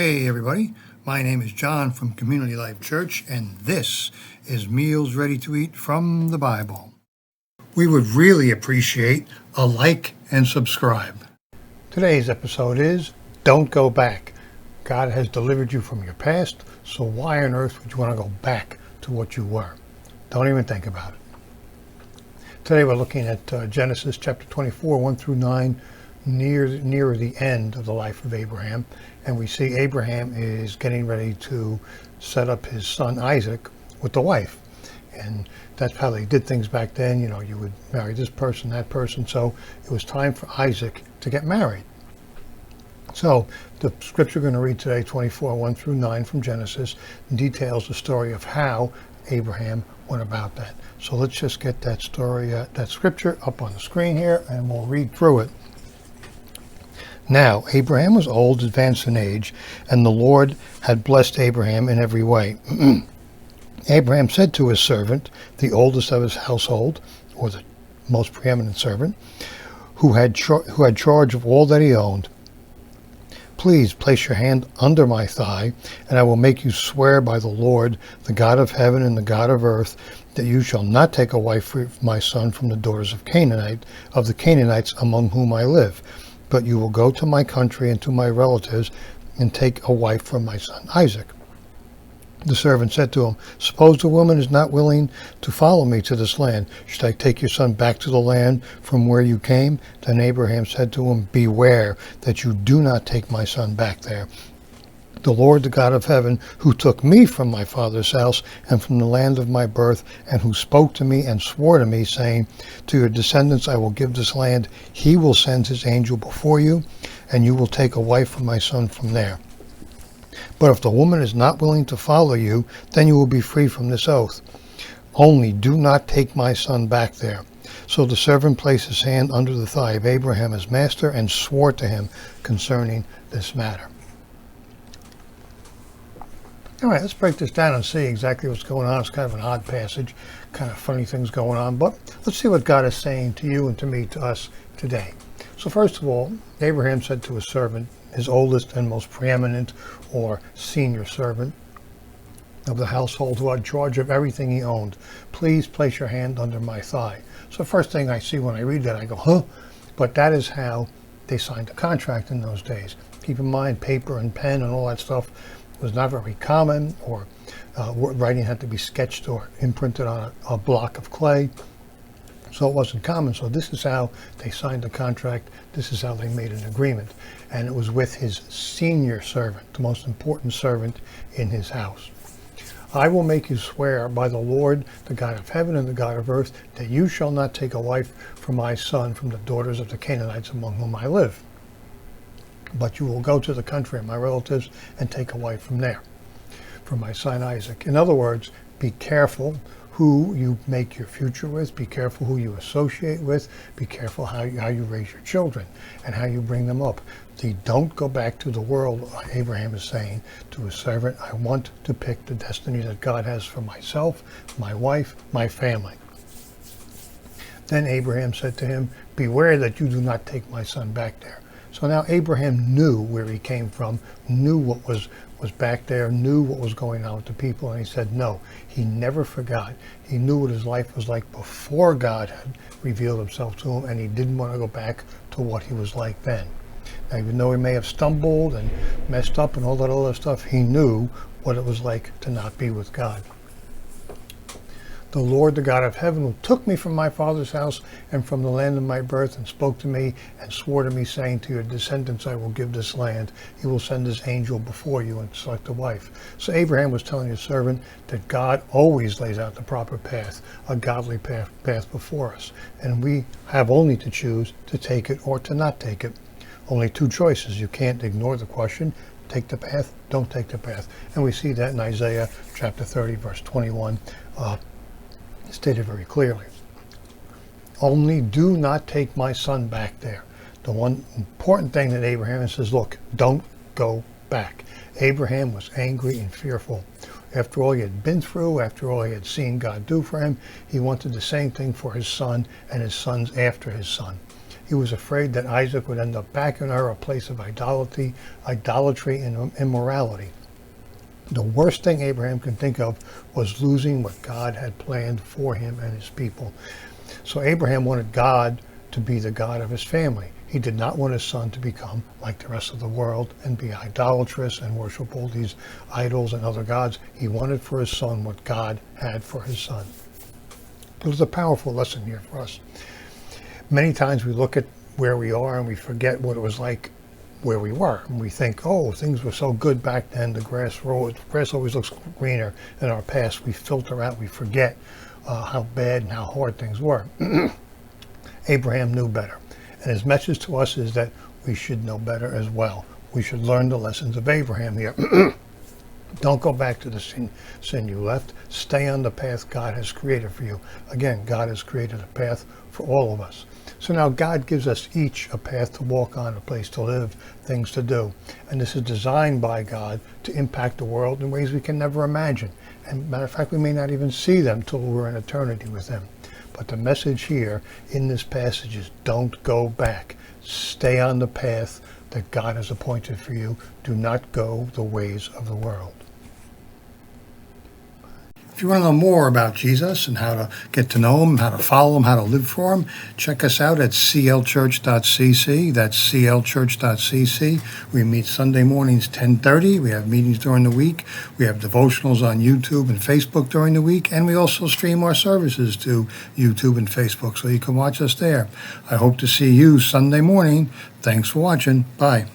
Hey everybody, my name is John from Community Life Church, and this is Meals Ready to Eat from the Bible. We would really appreciate a like and subscribe. Today's episode is Don't Go Back. God has delivered you from your past, so why on earth would you want to go back to what you were? Don't even think about it. Today we're looking at Genesis chapter 24, 1 through 9, near the end of the life of Abraham. And we see Abraham is getting ready to set up his son Isaac with the wife. And that's how they did things back then. You know, you would marry this person, that person. So it was time for Isaac to get married. So the scripture we're going to read today, 24, 1 through 9 from Genesis, details the story of how Abraham went about that. So let's just get that story, that scripture up on the screen here, and we'll read through it. Now, Abraham was old, advanced in age, and the Lord had blessed Abraham in every way. Abraham said to his servant, the oldest of his household, or the most preeminent servant, who had charge of all that he owned, "Please place your hand under my thigh, and I will make you swear by the Lord, the God of heaven and the God of earth, that you shall not take a wife for my son from the daughters of the Canaanites among whom I live. But you will go to my country and to my relatives and take a wife for my son Isaac." The servant said to him, "Suppose the woman is not willing to follow me to this land. Should I take your son back to the land from where you came?" Then Abraham said to him, "Beware that you do not take my son back there. The Lord, the God of heaven, who took me from my father's house and from the land of my birth, and who spoke to me and swore to me, saying, 'To your descendants I will give this land,' he will send his angel before you, and you will take a wife for my son from there. But if the woman is not willing to follow you, then you will be free from this oath. Only do not take my son back there." So the servant placed his hand under the thigh of Abraham his master and swore to him concerning this matter. All right, let's break this down and see exactly what's going on. It's kind of an odd passage, kind of funny things going on, but let's see what God is saying to you and to me, to us today. So first of all, Abraham said to his servant, his oldest and most preeminent or senior servant of the household, who had charge of everything he owned, "Please place your hand under my thigh." So first thing I see when I read that, I go, huh? But that is how they signed a contract in those days. Keep in mind, paper and pen and all that stuff was not very common, or writing had to be sketched or imprinted on a block of clay. So it wasn't common. So this is how they signed the contract. This is how they made an agreement. And it was with his senior servant, the most important servant in his house. "I will make you swear by the Lord, the God of heaven and the God of earth, that you shall not take a wife for my son from the daughters of the Canaanites among whom I live. But you will go to the country of my relatives and take a wife from there for my son Isaac." In other words, be careful who you make your future with. Be careful who you associate with. Be careful how you raise your children and how you bring them up. Don't go back to the world. Abraham is saying to his servant, "I want to pick the destiny that God has for myself, my wife, my family." Then Abraham said to him, "Beware that you do not take my son back there." So now Abraham knew where he came from, knew what was back there, knew what was going on with the people, and he said no. He never forgot. He knew what his life was like before God had revealed himself to him, and he didn't want to go back to what he was like then. Now, even though he may have stumbled and messed up and all that other stuff, he knew what it was like to not be with God. "The Lord, the God of heaven, who took me from my father's house and from the land of my birth, and spoke to me and swore to me, saying, 'To your descendants I will give this land. He will send his angel before you and select a wife.'" So Abraham was telling his servant that God always lays out the proper path, a godly path before us. And we have only to choose to take it or to not take it. Only two choices. You can't ignore the question. Take the path, don't take the path. And we see that in Isaiah chapter 30, verse 21. Stated very clearly. Only do not take my son back there. The one important thing that Abraham says, look, don't go back. Abraham was angry and fearful. After all he had been through, after all he had seen God do for him, he wanted the same thing for his son and his sons after his son. He was afraid that Isaac would end up back in Ur, a place of idolatry and immorality. The worst thing Abraham could think of was losing what God had planned for him and his people. So Abraham wanted God to be the God of his family. He did not want his son to become like the rest of the world and be idolatrous and worship all these idols and other gods. He wanted for his son what God had for his son. It was a powerful lesson here for us. Many times we look at where we are and we forget what it was like where we were. And we think, oh, things were so good back then. The grass always looks greener in our past. We filter out, we forget how bad and how hard things were. Abraham knew better. And his message to us is that we should know better as well. We should learn the lessons of Abraham here. Don't go back to the sin you left. Stay on the path God has created for you. Again, God has created a path for all of us. So now God gives us each a path to walk on, a place to live, things to do. And this is designed by God to impact the world in ways we can never imagine. And matter of fact, we may not even see them till we're in eternity with Him. But the message here in this passage is don't go back. Stay on the path that God has appointed for you. Do not go the ways of the world. If you want to know more about Jesus and how to get to know Him, how to follow Him, how to live for Him, check us out at clchurch.cc. That's clchurch.cc. We meet Sunday mornings 10:30. We have meetings during the week. We have devotionals on YouTube and Facebook during the week. And we also stream our services to YouTube and Facebook, so you can watch us there. I hope to see you Sunday morning. Thanks for watching. Bye.